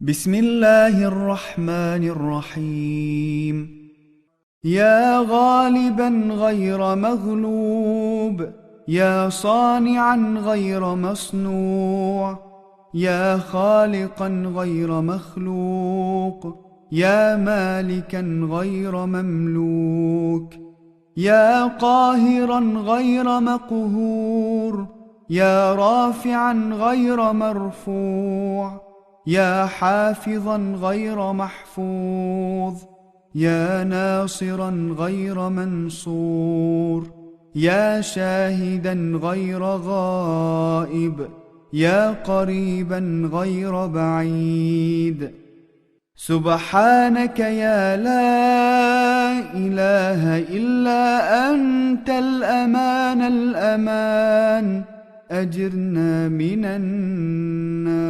بسم الله الرحمن الرحيم. يا غالبا غير مغلوب، يا صانعا غير مصنوع، يا خالقا غير مخلوق، يا مالكا غير مملوك، يا قاهرا غير مقهور، يا رافعا غير مرفوع، يا حافظا غير محفوظ، يا ناصرا غير منصور، يا شاهدا غير غائب، يا قريبا غير بعيد. سبحانك يا لا إله إلا أنت الأمان الأمان، أجرنا من النار.